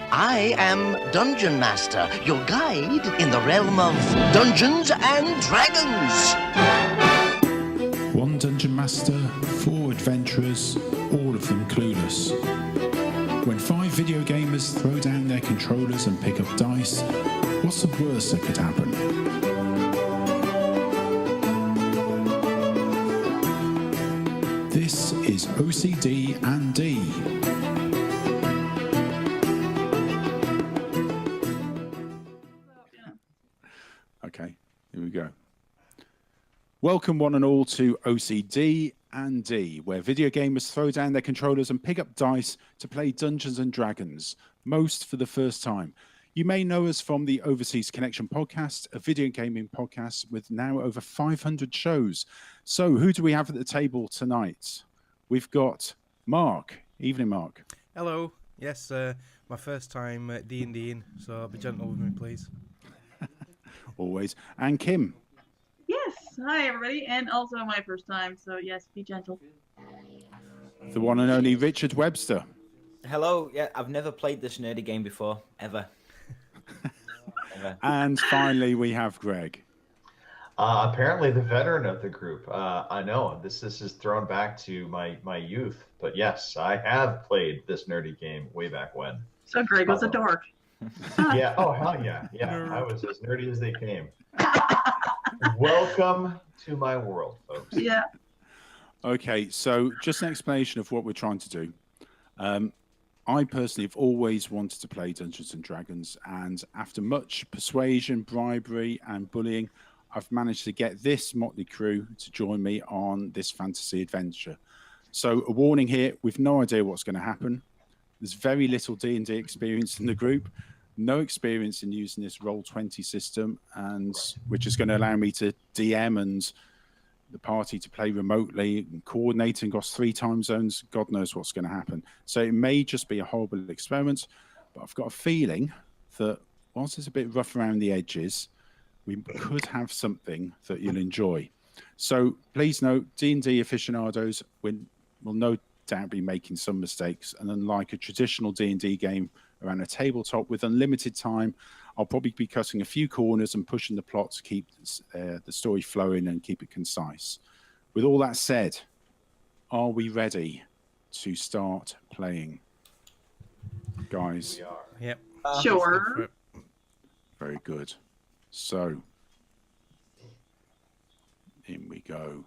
I am Dungeon Master, your guide in the realm of Dungeons and Dragons. One Dungeon Master, 4 adventurers, all of them clueless. When 5 video gamers throw down their controllers and pick up dice, what's the worst that could happen? This is OCD&D. Okay, here we go. Welcome one and all to OCD&D, where video gamers throw down their controllers and pick up dice to play Dungeons and Dragons, most for the first time. You may know us from the Overseas Connection podcast, a video gaming podcast with now over 500 shows. So who do we have at the table tonight? We've got Mark. Evening, Mark. Hello. Yes, my first time D&Ding, so be gentle with me, please. Always. And Kim. Yes. Hi, everybody. And also my first time, so yes, be gentle. The one and only Richard Webster. Hello. Yeah, I've never played this nerdy game before, ever. And finally, we have Greg. Apparently the veteran of the group. I know this is thrown back to my youth, but yes, I have played this nerdy game way back when. So Greg was a dork. Yeah. Oh, hell yeah. Yeah, I was as nerdy as they came. Welcome to my world, folks. Yeah. Okay, so just an explanation of what we're trying to do. I personally have always wanted to play Dungeons and Dragons, and after much persuasion, bribery, and bullying, I've managed to get this motley crew to join me on this fantasy adventure. So a warning here, we've no idea what's going to happen. There's very little D&D experience in the group, no experience in using this Roll20 system, and which is going to allow me to DM and the party to play remotely and coordinating across 3 time zones. God knows what's going to happen. So it may just be a horrible experiment, but I've got a feeling that whilst it's a bit rough around the edges, we could have something that you'll enjoy. So please note, D&D aficionados will no doubt be making some mistakes, and unlike a traditional D&D game around a tabletop with unlimited time, I'll probably be cutting a few corners and pushing the plot to keep the story flowing and keep it concise. With all that said, are we ready to start playing? Guys? We are. Yep. Sure. Very good. So, in we go.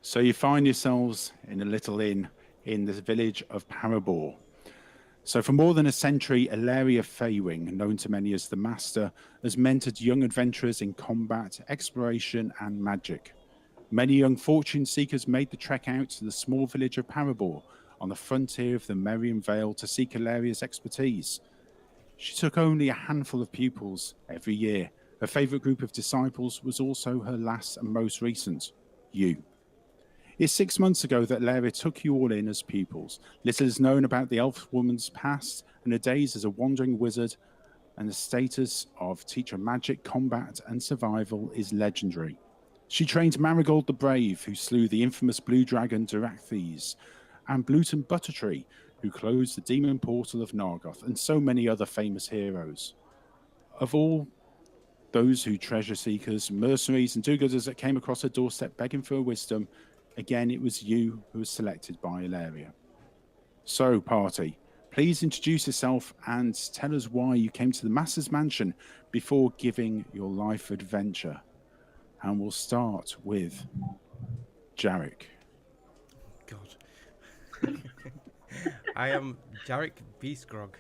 So you find yourselves in a little inn in the village of Parabor. So for more than a century, Ilaria Faywing, known to many as the Master, has mentored young adventurers in combat, exploration, and magic. Many young fortune seekers made the trek out to the small village of Parabor on the frontier of the Merian Vale to seek Ilaria's expertise. She took only a handful of pupils every year. Her favorite group of disciples was also her last and most recent, you. It's 6 months ago that Ilaria took you all in as pupils. Little is known about the elf woman's past and her days as a wandering wizard, and the status of teacher magic, combat, and survival is legendary. She trained Marigold the Brave, who slew the infamous blue dragon Durakthes, and Bluton Buttertree, who closed the demon portal of Nargoth, and so many other famous heroes. Of all those who treasure seekers, mercenaries, and do-gooders that came across her doorstep begging for wisdom, again, it was you who was selected by Ilaria. So, party, please introduce yourself and tell us why you came to the Master's Mansion before giving your life adventure. And we'll start with Jarek. God. I am Jarek Beastgrog,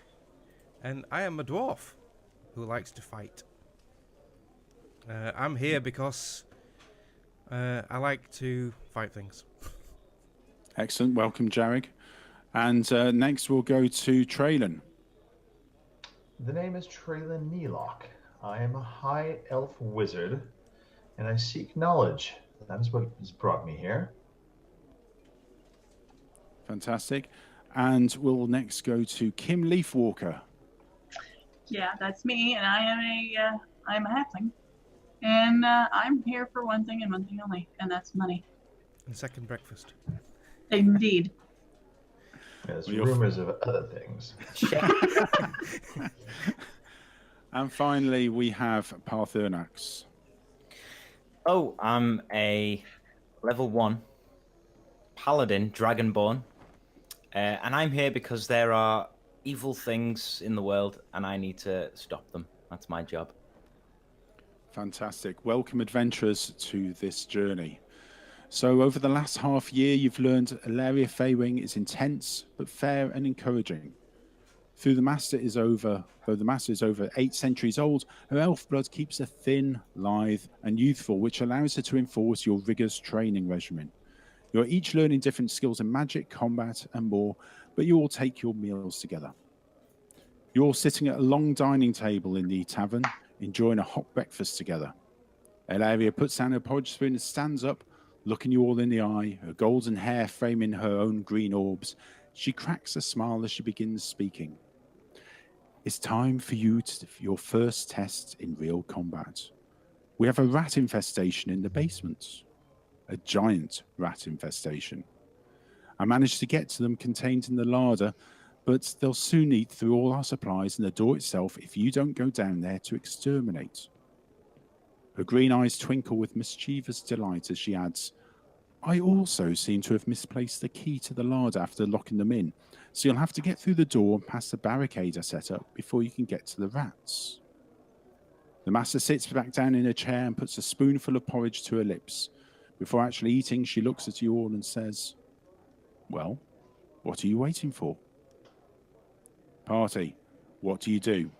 and I am a dwarf who likes to fight. I'm here because I like to fight things. Excellent. Welcome, Jarek. And next we'll go to Traylon. The name is Traylon Neelock. I am a high elf wizard, and I seek knowledge. That is what has brought me here. Fantastic. And we'll next go to Kim Leafwalker. Yeah, that's me, and I'm a halfling. And I'm here for one thing and one thing only, and that's money. And second breakfast. Indeed. There's Well, you're- rumors of other things. And finally, we have Parthenax. Oh, I'm a level 1 Paladin, Dragonborn. And I'm here because there are evil things in the world and I need to stop them. That's my job. Fantastic. Welcome, adventurers, to this journey. So over the last half year, you've learned Ilaria Faywing is intense, but fair and encouraging. Though the Master is over 8 centuries old, her elf blood keeps her thin, lithe, and youthful, which allows her to enforce your rigorous training regimen. You're each learning different skills in magic, combat, and more, but you all take your meals together. You're all sitting at a long dining table in the tavern, enjoying a hot breakfast together. Ilaria puts down her porridge spoon and stands up, looking you all in the eye, her golden hair framing her own green orbs. She cracks a smile as she begins speaking. It's time for your first test in real combat. We have a rat infestation in the basement. A giant rat infestation. I managed to get to them contained in the larder, but they'll soon eat through all our supplies and the door itself if you don't go down there to exterminate. Her green eyes twinkle with mischievous delight as she adds, I also seem to have misplaced the key to the larder after locking them in, so you'll have to get through the door and past the barricade I set up before you can get to the rats. The Master sits back down in her chair and puts a spoonful of porridge to her lips. Before actually eating, she looks at you all and says, well, what are you waiting for? Party, what do you do?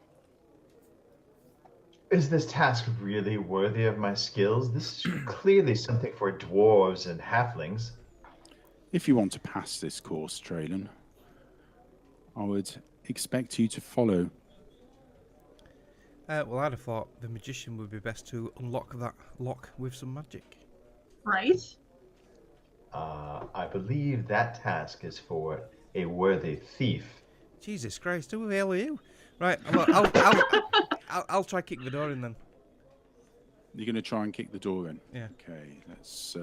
Is this task really worthy of my skills? This is clearly something for dwarves and halflings. If you want to pass this course, Traylon, I would expect you to follow. Well, I'd have thought the magician would be best to unlock that lock with some magic. Right? I believe that task is for a worthy thief. Jesus Christ, who the hell are you? Right, well, I'll try kick the door in then. You're going to try and kick the door in? Yeah. Okay, let's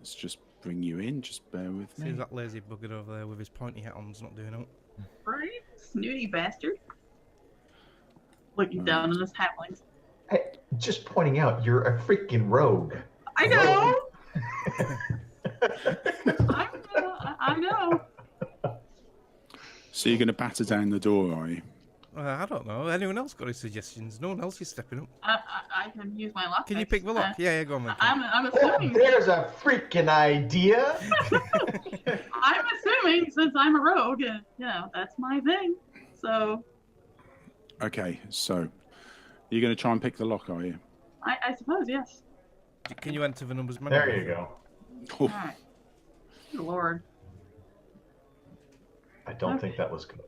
just bring you in. Just bear with me. See that lazy bugger over there with his pointy hat on's not doing it. Right? Snooty bastard. Looking down on us halflings. Hey, just pointing out, you're a freaking rogue. I know! I know. So you're going to batter down the door, are you? I don't know. Anyone else got any suggestions? No one else is stepping up. I can use my lock. Can you pick the lock? Yeah, go on then. I'm assuming. There's a freaking idea. I'm assuming since I'm a rogue, that's my thing. So. Okay, so you're going to try and pick the lock, are you? I suppose, yes. Can you enter the numbers manually? There you go. Oh. Alright. Good Lord. I don't think that was good.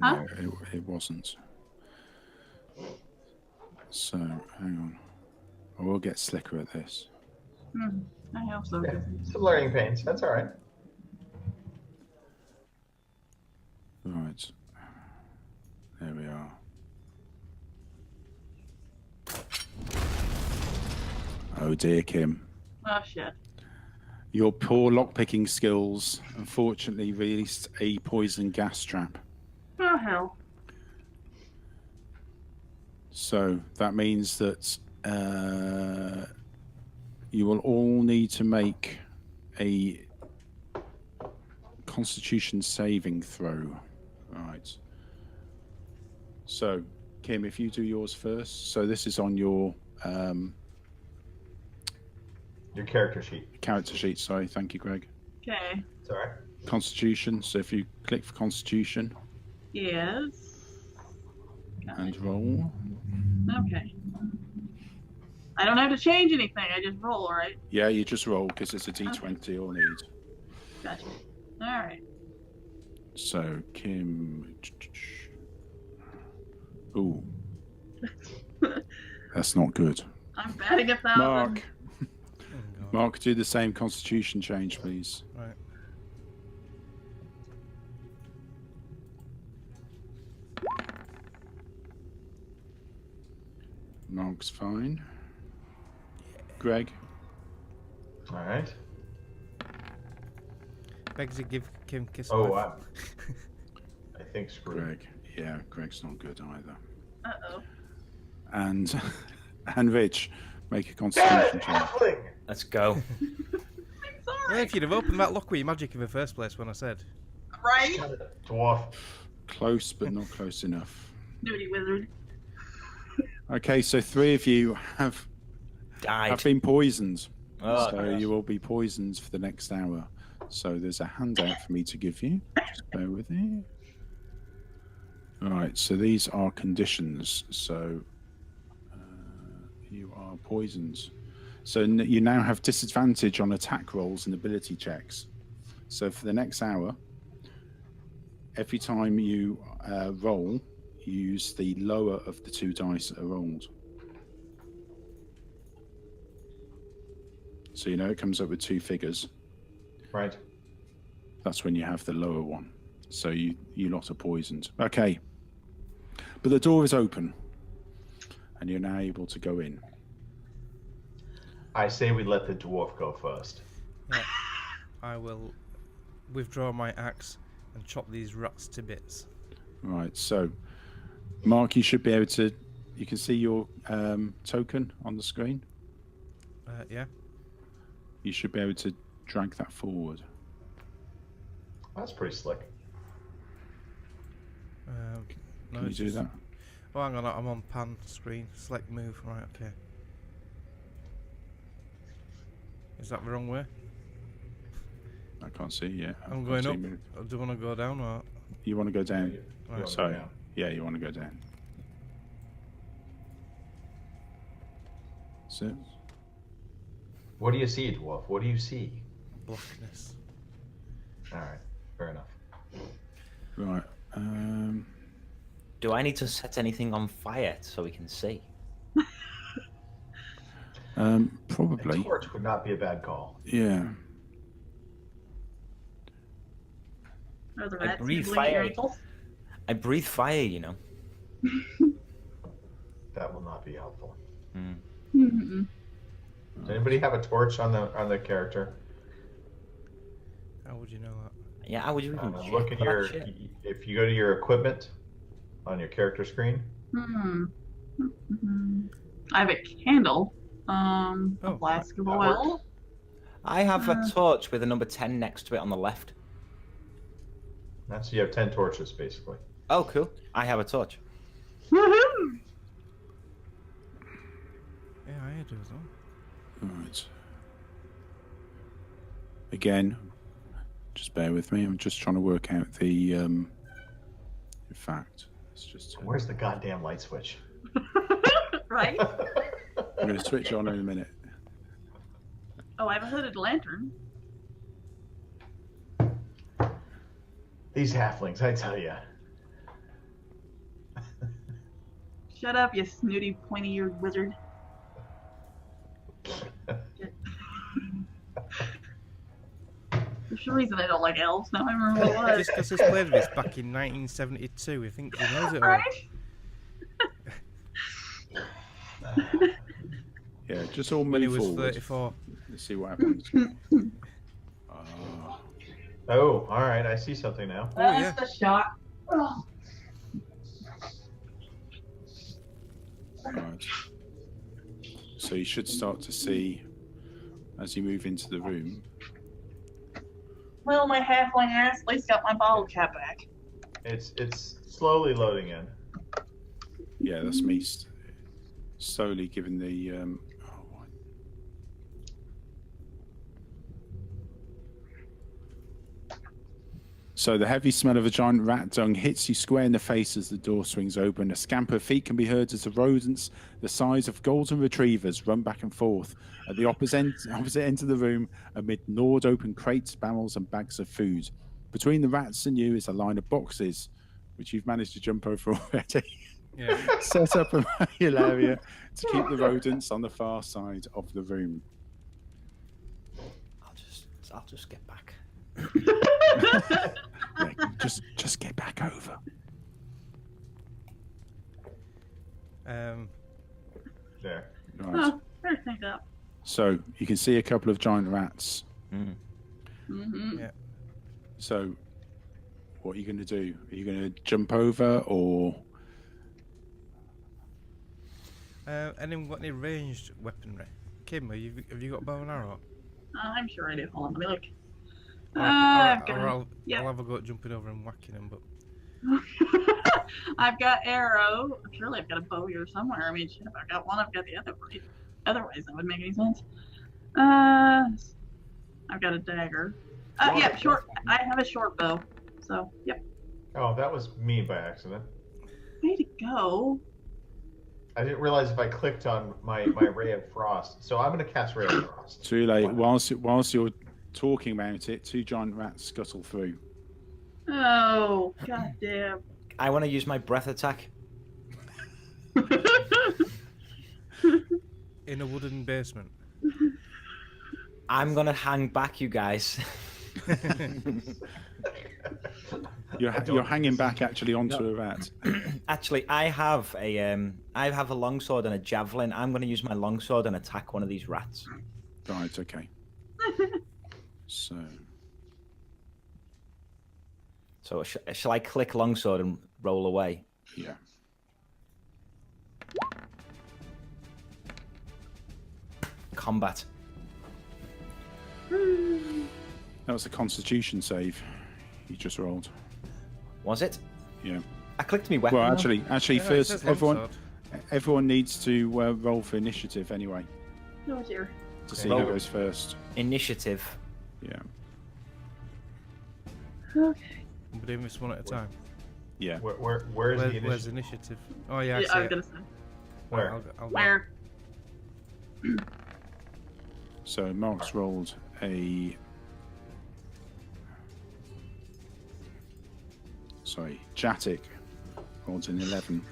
Huh? No, it wasn't. So, hang on. I will get slicker at this. I hope so. Yeah, some learning pains. That's all right. Right. There we are. Oh dear, Kim. Oh, shit. Your poor lockpicking skills unfortunately released a poison gas trap. Oh, hell. So that means that you will all need to make a Constitution saving throw. Right. So, Kim, if you do yours first. So this is on your character sheet. Character sheet. Sorry. Thank you, Greg. Okay. It's all right. Constitution. So if you click for Constitution. Yes. And roll. Okay. I don't have to change anything. I just roll, right? Yeah, you just roll because it's a D20 you'll need. Gotcha. All right. So, Kim. Ooh. That's not good. I'm batting 1,000. Mark. Oh, God. Mark, do the same Constitution change, please. Right. Mark's fine. Greg. All right. Begsy, Kim kiss Oh, wife. I think screwed. Greg. Yeah, Greg's not good either. Uh-oh. And Rich, make a constitution check. Halfling! Let's go. I'm Well, sorry. if you'd have opened that lock with your magic in the first place when I said. Right? Dwarf. Close, but not close enough. Snooty wizard. Okay, so 3 of you have Died. been poisoned. Oh, So you will be poisoned for the next hour. So there's a handout for me to give you. Just bear with me. All right, so these are conditions. So you are poisoned. So you now have disadvantage on attack rolls and ability checks. So for the next hour, every time you roll, use the lower of the 2 dice that are rolled. So you know it comes up with 2 figures. Right. That's when you have the lower one. So you lot are poisoned. Okay. But the door is open. And you're now able to go in. I say we let the dwarf go first. Yeah, I will withdraw my axe and chop these rats to bits. Right, so Mark, you should be able to. You can see your token on the screen. Yeah. You should be able to drag that forward. That's pretty slick. No, Can you it's do just- that? Oh, hang on, I'm on pan screen. Select move. Right, okay. Is that the wrong way? I can't see yet. I'm I going can't up. see move. Or do you want to go down or? You want to go down? You Right. wanna Sorry. go down? Yeah, you want to go down. So, What do you see, dwarf? What do you see? Blackness. All right. Fair enough. right. Do I need to set anything on fire so we can see? A Probably. torch would not be a bad call. Yeah. Are the I rats breathe nibbling at your fire. ankles? I breathe fire, you know. That will not be helpful. Mm-mm. Does anybody have a torch on the character? How would you know that? Yeah, how would you even Look check at for your. that shit? If you go to your equipment on your character screen. I have a candle. A Oh, flask of that oil. I have a torch with a number 10 next to it on the left. That's you have 10 torches basically. Oh, cool. I have a torch. Woohoo! Yeah, I do as well. Right. Again, just bear with me. I'm just trying to work out the. In fact, it's just. Where's the goddamn light switch? Right? I'm going to switch on in a minute. Oh, I have a hooded lantern. These halflings, I tell you. Shut up, you snooty, pointy-eared wizard. There's a reason I don't like elves. Now I remember what it was. Just because he's played this back in 1972, he thinks he knows it all. Right? Yeah, just all When he move was forward. 34. Let's see what happens. Oh, all right. I see something now. yeah. That's the shot. Oh. Right. So you should start to see as you move into the room. Well, my halfling ass at least got my bottle cap back. It's slowly loading in. Yeah, that's me slowly giving the. So the heavy smell of a giant rat dung hits you square in the face as the door swings open. A scamper of feet can be heard as the rodents, the size of golden retrievers, run back and forth at the opposite end of the room amid gnawed open crates, barrels, and bags of food. Between the rats and you is a line of boxes, which you've managed to jump over already. Yeah. Set up around your area to keep the rodents on the far side of the room. I'll just get back. Yeah, just get back over. There. Right. Oh, better think up. So you can see a couple of giant rats. Mm-hmm. Yeah. So, what are you going to do? Are you going to jump over or? Anyone got any ranged weaponry? Kim, have you got a bow and arrow? I'm sure I do. Hold on, let me look. I'll yeah. have a go at jumping over and whacking him, but I've got arrow. Surely I've got a bow here somewhere. I mean, shit, if I got one, I've got the other. Otherwise, that would make any sense. I've got a dagger. Yeah, short. I have a short bow. So, yep. Oh, that was me by accident. Way to go. I didn't realize if I clicked on my Ray of Frost. So I'm going to cast Ray of Frost. Too late. Whilst you're talking about it, 2 giant rats scuttle through. Oh, goddamn. I want to use my breath attack. in a wooden basement. I'm going to hang back, you guys. You're hanging back actually onto a rat. Actually, I have a longsword and a javelin. I'm going to use my longsword and attack one of these rats. Right. Okay. So shall I click longsword and roll away? Yeah. Combat. That was a Constitution save. You just rolled. Was it? Yeah. I clicked me weapon. Well, actually, Yeah, first it says everyone needs to roll for initiative anyway Oh dear. to see who goes first. Initiative. Yeah. Okay. We're doing this one at a time. Yeah. Where's the Where's initiative? initiative? Oh yeah, I Yeah, see I was it. gonna say. Where? I'll go. Where? So Mark's rolled a. Sorry, Jatic rolled an 11.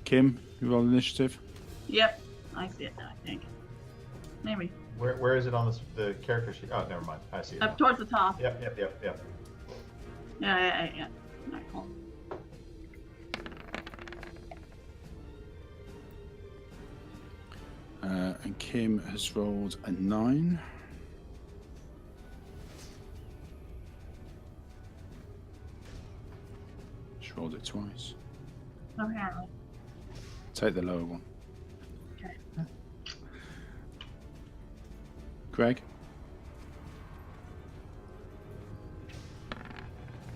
Kim, you roll initiative. Yep. I see it now, I think. Maybe. Where is it on the character sheet? Oh, never mind. I see it. Up towards the top. Yep. Yeah. Alright, cool. And Kim has rolled a 9. She rolled it twice. Apparently. Take the lower one. Okay. Greg?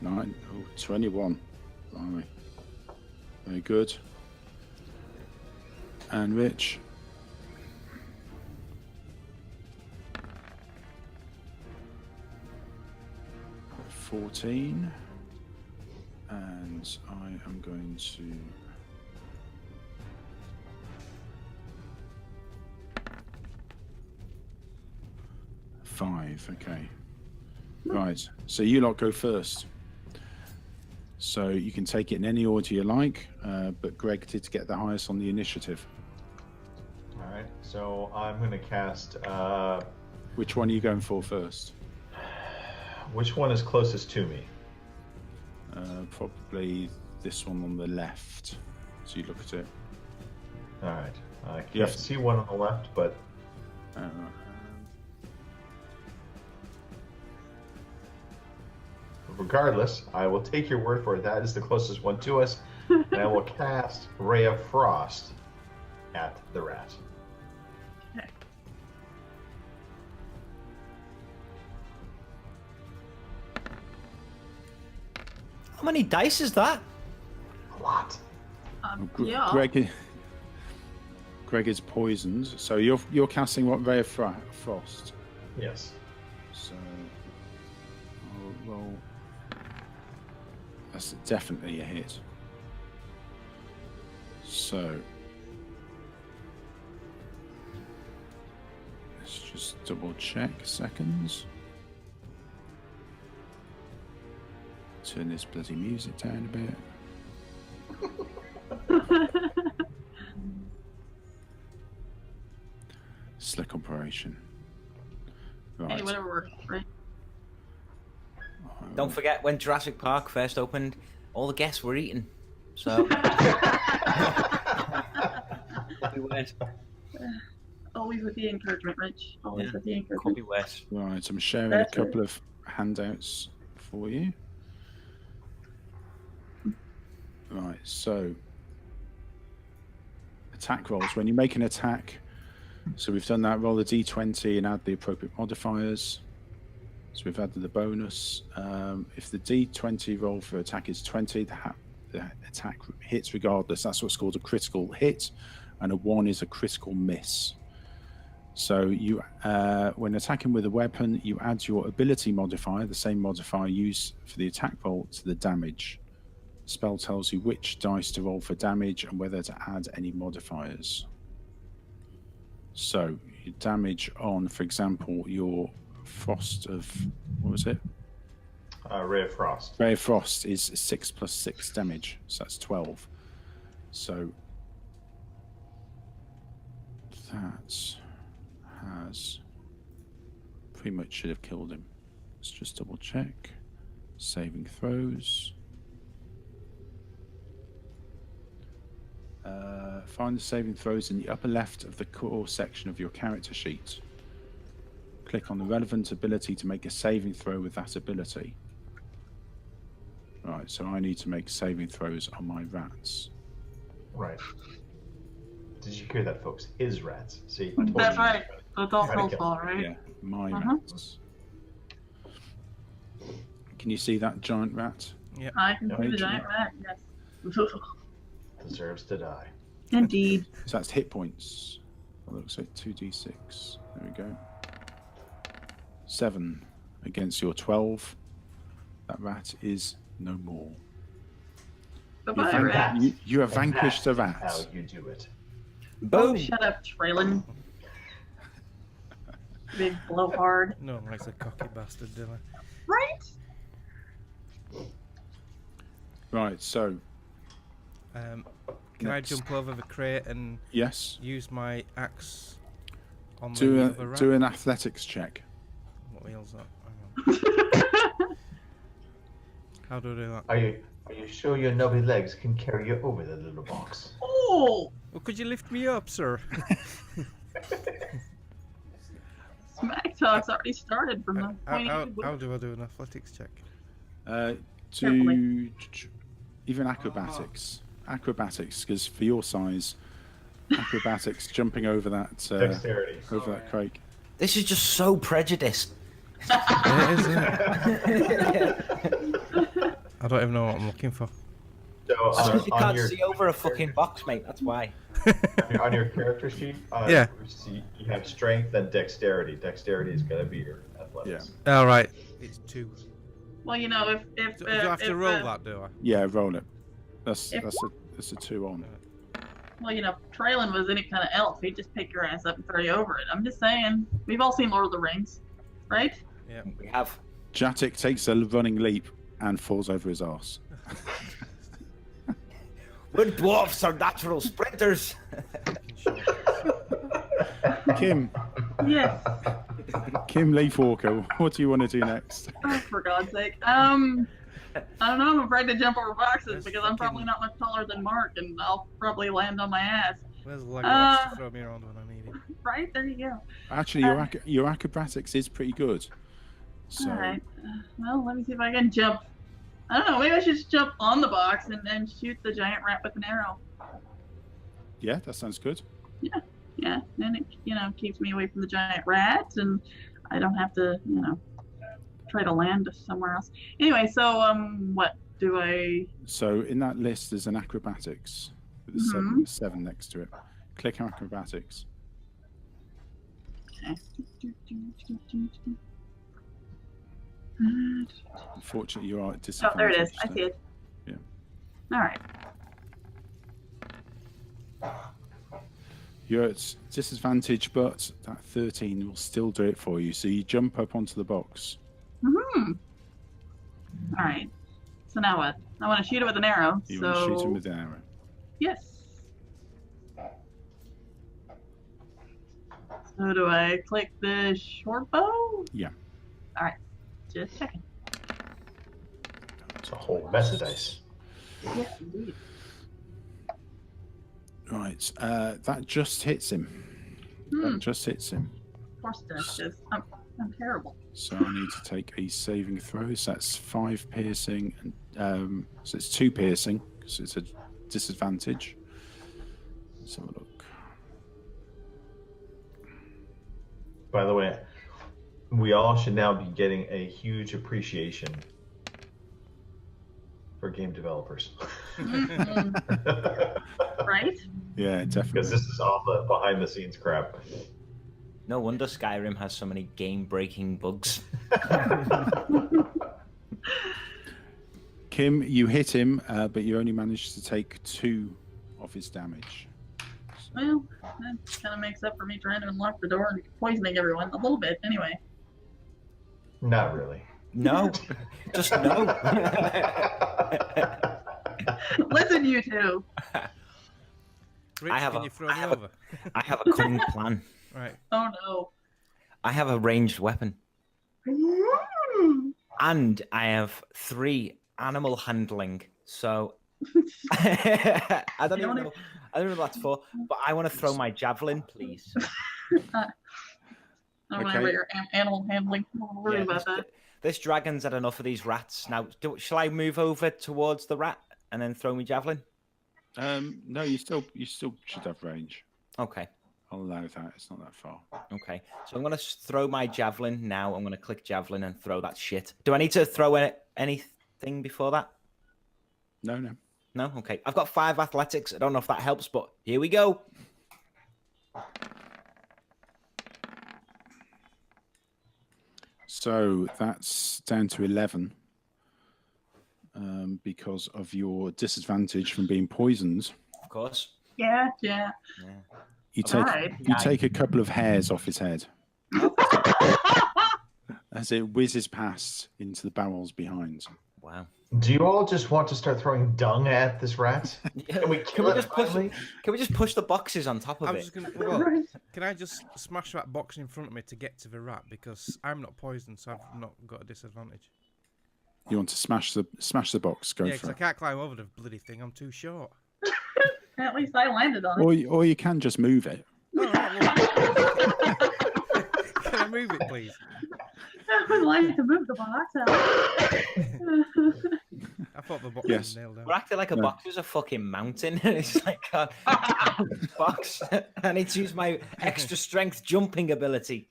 9. Oh, 21. Blimey. Very good. And Rich? 14. And I am going to... Five, okay. Right, so you lot go first. So you can take it in any order you like, but Greg did get the highest on the initiative. All right. So I'm going to cast. Which one are you going for first? Which one is closest to me? Probably this one on the left. So you look at it. All right. I can't Yes. see one on the left, but regardless, I will take your word for it. That is the closest one to us, and I will cast Ray of Frost at the rat. Okay. How many dice is that? A lot. Yeah. Greg is poisoned. So you're casting what, Ray of Frost? Yes. So I'll roll. That's definitely a hit. So let's just double check seconds. Turn this bloody music down a bit. Slick operation. Right. Hey, whatever works, right? Don't forget when Jurassic Park first opened, all the guests were eating. So we weren't. Always with the encouragement, Rich. Always with the Could encouragement. be worse. Right, I'm sharing That's a couple of handouts for you. Right, so attack rolls. When you make an attack, so we've done that. Roll a d20 and add the appropriate modifiers. So we've added the bonus. If the d20 roll for attack is 20, the attack hits regardless. That's what's called a critical hit, and a 1 is a critical miss. So you, when attacking with a weapon, you add your ability modifier, the same modifier used for the attack roll, to the damage. The spell tells you which dice to roll for damage and whether to add any modifiers. So your damage on, for example, your Frost of, what was it? Ray of Frost. Ray of Frost is 6 plus 6 damage, so that's 12. So that has pretty much should have killed him. Let's just double check. Saving throws. Find the saving throws in the upper left of the core section of your character sheet. Click on the relevant ability to make a saving throw with that ability. Right, so I need to make saving throws on my rats. Right. Did you hear that, folks? His rats. See? That's right. That's all Phil's fault, right? Yeah, my rats. Can you see that giant rat? Yeah. I can see the giant rat, yes. Deserves to die. Indeed. So that's hit points. It looks like 2d6. There we go. 7 against your 12. That rat is no more. Bye-bye, rat. You have vanquished the rat. How you do it. Oh, Boom! shut up, Traylon. Big blowhard. No one likes a cocky bastard, do I? Right? Right, so Can I Next. jump over the crate and yes, use my axe on do the a, other rat? do an athletics check. What wheel's that? Hang on. How do I do that? Are you sure your nubby legs can carry you over the little box? Oh! Well, could you lift me up, sir? Smack talk's already started from the point How do I do an athletics check? Carefully. Even acrobatics. Acrobatics, because for your size, acrobatics, jumping over that Dexterity. over that crate. This is just so prejudiced. It is, isn't it? I don't even know what I'm looking for. So That's because you on can't your see over a fucking box, mate. That's why. on your character sheet, Yeah. you have strength and dexterity. Dexterity is going to be your athletics. All right. It's 2. Well, you know, if Do I have to roll that, do I? Yeah, roll it. That's If- that's a 2 on. well, you know, if Traylon was any kind of elf, he'd just pick your ass up and throw you over it. I'm just saying. We've all seen Lord of the Rings, right? Yeah. We have. Jatic takes a running leap and falls over his arse. We're dwarfs are natural sprinters. Kim Yes. Leafwalker, what do you want to do next? Oh, for God's sake. I don't know. I'm afraid to jump over boxes That's because I'm probably fucking- not much taller than Mark, and I'll probably land on my ass. Where's the Legolas to throw me around when I need it? Right there, you go. Actually, your acrobatics is pretty good. So All right. Well, let me see if I can jump. I don't know. Maybe I should just jump on the box and then shoot the giant rat with an arrow. yeah, that sounds good. Yeah, and it keeps me away from the giant rats, and I don't have to try to land somewhere else. Anyway, so what do I? So in that list, there's an acrobatics with a seven next to it. Click acrobatics. Okay. Unfortunately, you are at Oh, disadvantage. there it is. I see it. Yeah. All right. You're at disadvantage, but that 13 will still do it for you. So you jump up onto the box. All right. So now what? I want to shoot it with an arrow. You so want to shoot him with an arrow. yes. So do I click the short bow? Yeah. All right. Just checking. It's a whole mess of dice. Yes, indeed. Right. That just hits him. That just hits him. Of course it does. 'Cause I'm terrible. So I need to take a saving throw. So that's 5 piercing. And, so it's 2 piercing, because it's a disadvantage. Let's have a look. By the way, we all should now be getting a huge appreciation for game developers. Right? Yeah, Because definitely. this is all the behind the scenes crap. No wonder Skyrim has so many game-breaking bugs. Kim, you hit him, but you only managed to take 2 of his damage. Well, that kind of makes up for me trying to unlock the door and poisoning everyone a little bit. Anyway. Not really. No, just no. Listen, you two. Rich, I have can a- you throw I me have a- over? I have a cunning plan. Right. Oh no. I have a ranged weapon, and I have 3 animal handling. So I don't even know. I don't know what that's for, but I want to throw my javelin, please. I don't know Okay. about your animal handling. I'm not worried about that. This dragon's had enough of these rats. Now, shall I move over towards the rat and then throw my javelin? No, you still should have range. Okay. I'll allow that. It's not that far. Okay, so I'm going to throw my javelin now. I'm going to click javelin and throw that shit. Do I need to throw anything before that? No. No? Okay. I've got 5 athletics. I don't know if that helps, but here we go. So that's down to 11 because of your disadvantage from being poisoned. Of course. Yeah. You take Right. you take a couple of hairs off his head as it whizzes past into the barrels behind. Wow. Do you all just want to start throwing dung at this rat? Can we kill it finally? Can we just push the boxes on top of I'm it? just gonna. Well, can I just smash that box in front of me to get to the rat because I'm not poisoned, so I've not got a disadvantage. You want to smash the box? Go Yeah, for because I it. can't climb over the bloody thing. I'm too short. At least I landed on it. Or you can just move it. All right, well, can I move it, please? I would like to move the box out. I thought the box Yes. was nailed down. We're acting like a No. box is a fucking mountain. It's like a box. I need to use my extra strength jumping ability.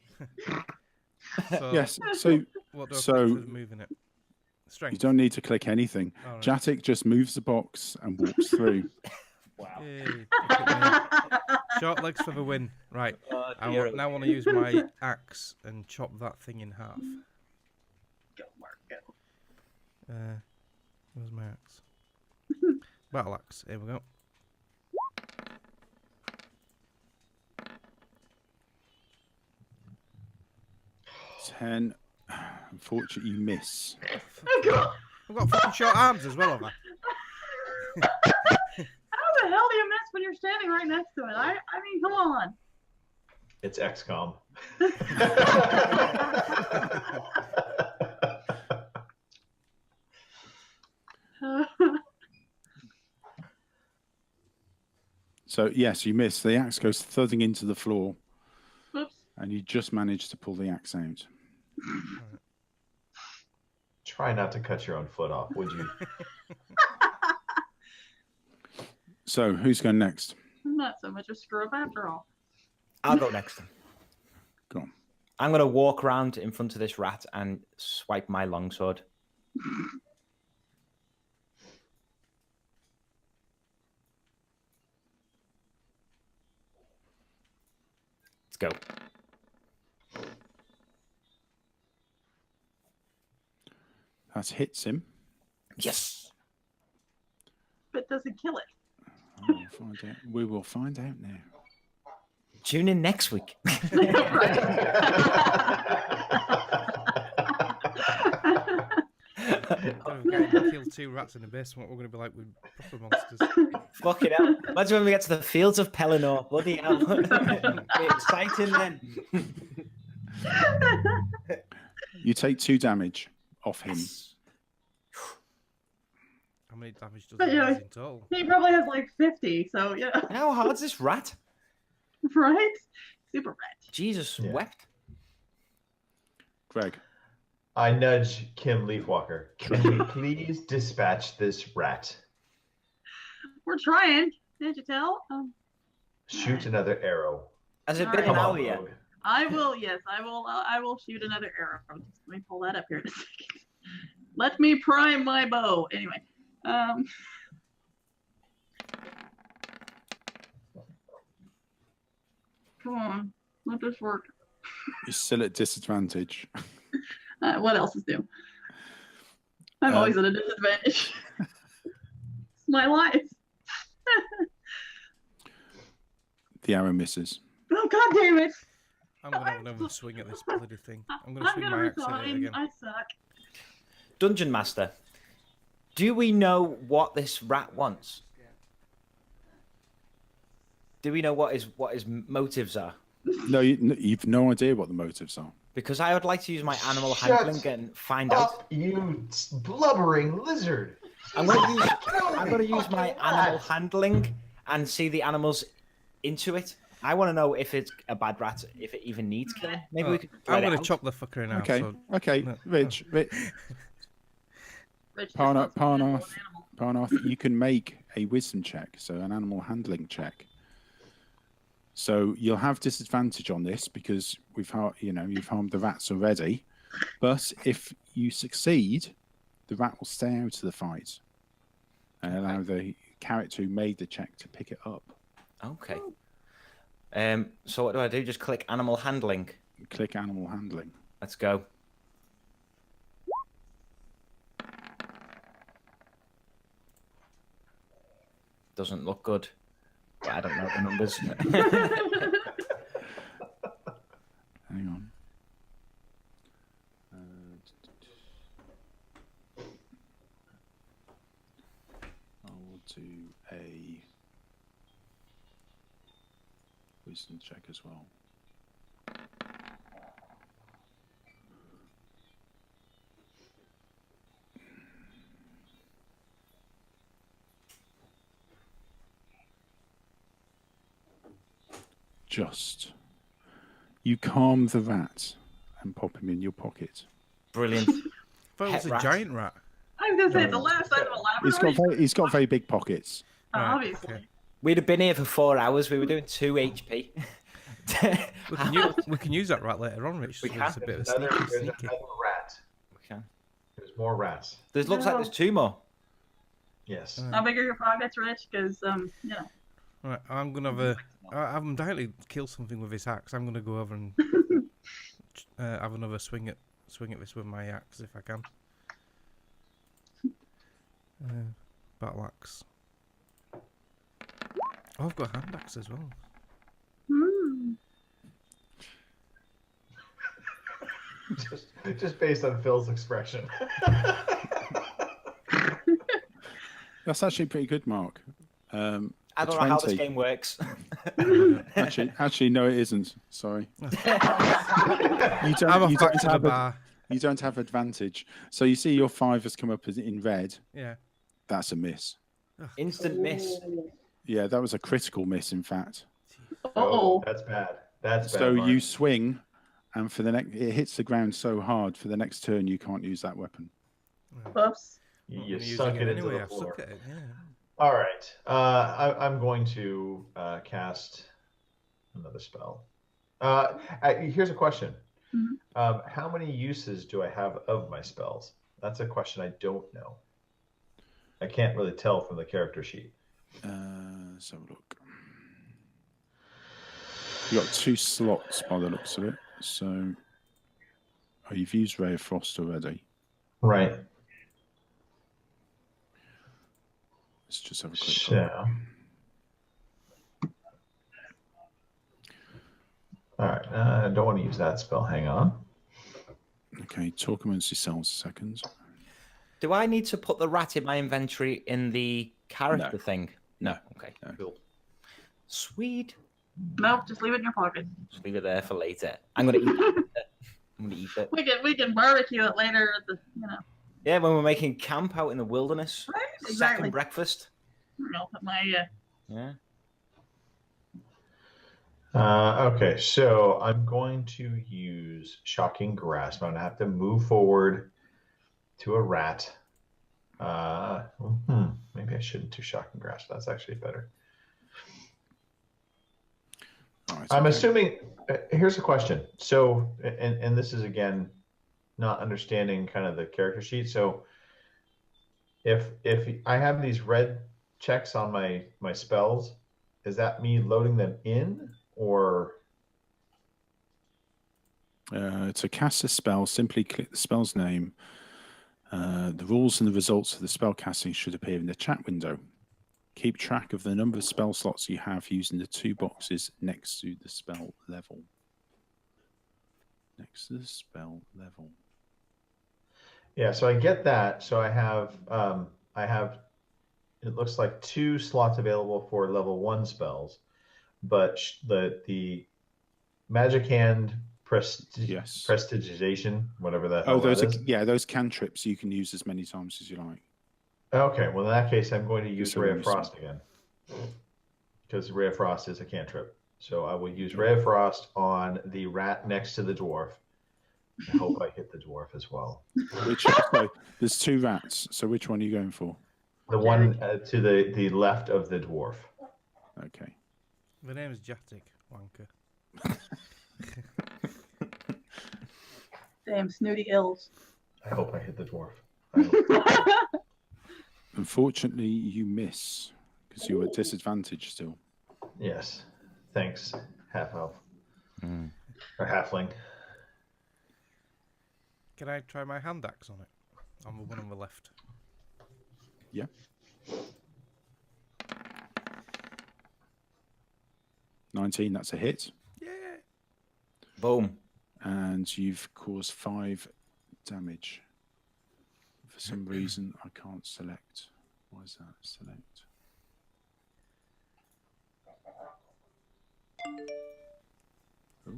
So, Yes. So What do I so- put for moving it? you Strength. don't need to click anything. All right. Jatik just moves the box and walks through. Wow. Yay, look at me. Short legs for the win. Right. I now want to use my axe and chop that thing in half. Go, Mark, go. Where's my axe? Battle axe. Here we go. Ten. Unfortunately, you miss. I've got fucking short arms as well, have I? How the hell do you miss when you're standing right next to it? I mean, come on. It's XCOM. So yes, you miss. The axe goes thudding into the floor, Oops. and you just manage to pull the axe out. Try not to cut your own foot off, would you? So who's going next? Not so much a screw up after all. I'll go next. Go on. I'm going to walk around in front of this rat and swipe my longsword. Let's go. That hits him. Yes. But does it kill it? We'll find out. We will find out now. Tune in next week. We're going to kill 2 rats in the basement. We're going to be like with proper monsters. Fucking hell. Imagine when we get to the fields of Pelennor. Bloody hell. Be exciting then. You take 2 damage off him. How many damage does But, it yeah. in total? He probably has like 50, so yeah. How hard's this rat? Right? Super rat. Jesus Yeah. wept. Greg. I nudge Kim Leafwalker. Can we please dispatch this rat? We're trying. Can't you tell? Shoot another arrow. Has it All been right. an Come hour on, yet? Rogue. I will. Yes, I will. I will shoot another arrow. Just let me pull that up here in a second. Let me prime my bow. Anyway. Come on. Let this work. You're still at disadvantage. What else is new? I'm always at a disadvantage. It's my life. The arrow misses. Oh, God damn it. I'm going to have another swing at this bloody thing. I'm going to swing my axe at it again. I suck. Dungeon Master, do we know what this rat wants? Do we know what his motives are? No, you've no idea what the motives are. Because I would like to use my animal Shut handling and find out. You blubbering lizard. I'm going to use my animal handling and see the animals into it. I want to know if it's a bad rat, if it even needs killing. Maybe we could. I'm going to chop the fucker in half. Okay, so... okay, no. Rich, Parnath, you can make a wisdom check, so an animal handling check. So you'll have disadvantage on this because you've harmed the rats already. But if you succeed, the rat will stay out of the fight and allow the character who made the check to pick it up. Okay. So what do? Just click animal handling. Click animal handling. Let's go. Doesn't look good. But I don't know the numbers. Hang on. I'll do a wisdom check as well. You calm the rat and pop him in your pocket. Brilliant. I thought it was Pet a rat. giant rat. I was going to say, the last side of a Labrador. He's got very big pockets. Obviously. Okay. We'd have been here for 4 hours. We were doing 2 HP. We can use that rat later on, Rich. We so can. it's a bit of a There's sneaky. another rat. We can. There's more rats. Looks like there's 2 more. Yes. How big are your pockets, Rich? Because, Right, I'm gonna have a. I'm dying to kill something with this axe. I'm gonna go over and have another swing at this with my axe if I can. Battle axe. Oh, I've got a hand axe as well. just based on Phil's expression. That's actually pretty good, Mark. I don't know how this game works. Actually, no, it isn't. Sorry. You don't have advantage. So you see your 5 has come up as in red. Yeah. That's a miss. Instant miss. Yeah, that was a critical miss, in fact. oh. That's bad. That's bad. So Mark. you swing, and it hits the ground so hard. For the next turn, you can't use that weapon. Whoops. You I'm sunk using it into anyway. the I've floor. sucked at it, yeah. All right. I'm going to cast another spell. Here's a question. Mm-hmm. How many uses do I have of my spells? That's a question I don't know. I can't really tell from the character sheet. Let's have a look. You got 2 slots by the looks of it. So, you've used Ray of Frost already. Right. Let's just have a quick look. So. All right. I don't want to use that spell. Hang on. Okay, talk amongst yourselves a second. Do I need to put the rat in my inventory in the character No. thing? No. Okay. No. Cool. Sweet. Nope, just leave it in your pocket. Just leave it there for later. I'm gonna eat it. I'm gonna eat it. We can barbecue it later at the Yeah, when we're making camp out in the wilderness. Right, exactly. Second breakfast. I'll put my Yeah. Okay, so I'm going to use Shocking Grasp. I'm going to have to move forward to a rat. Maybe I shouldn't do Shocking Grasp. That's actually better. Right, I'm okay. assuming. Here's a question. So, and this is again not understanding kind of the character sheet. So, if I have these red checks on my spells, is that me loading them in or? To cast a spell, simply click the spell's name. The rules and the results of the spell casting should appear in the chat window. Keep track of the number of spell slots you have using the 2 boxes next to the spell level. Next to the spell level. Yeah, so I get that. So I have it looks like 2 slots available for level 1 spells, but the magic hand Yes. prestidigitation, whatever the hell those that are, is. yeah, those cantrips you can use as many times as you like. Okay, well in that case I'm going to use So Ray let of me Frost again. Because Ray of Frost is a cantrip. So I will use Ray of Frost on the rat next to the dwarf. I hope I hit the dwarf as well. So there's 2 rats. So which one are you going for? The one to the left of the dwarf. Okay. The name is Jatic, wanker. Damn snooty hills. I hope I hit the dwarf. Unfortunately, you miss because you're at disadvantage still. Yes. Thanks, half elf. Or halfling. Can I try my hand axe on it? On the one on the left. Yeah. $19, that's a hit. Yeah. Boom. And you've caused 5 damage. For some reason, I can't select. Why is that? Select. Oh.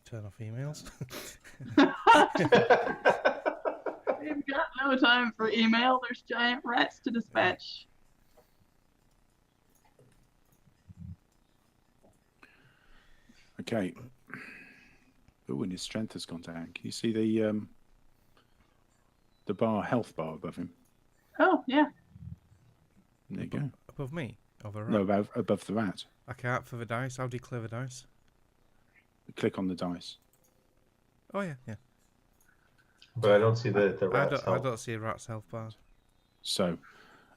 Turn off emails. We've got no time for email. There's giant rats to dispatch. Okay. Oh, and his strength has gone down. Can you see the bar, health bar above him? Oh, yeah. There you go. Above me? Over No, above the rat. I can't for the dice. How do you clear the dice? Click on the dice. Oh, yeah, yeah. But I don't see the rat's I don't see a rat's health bar. So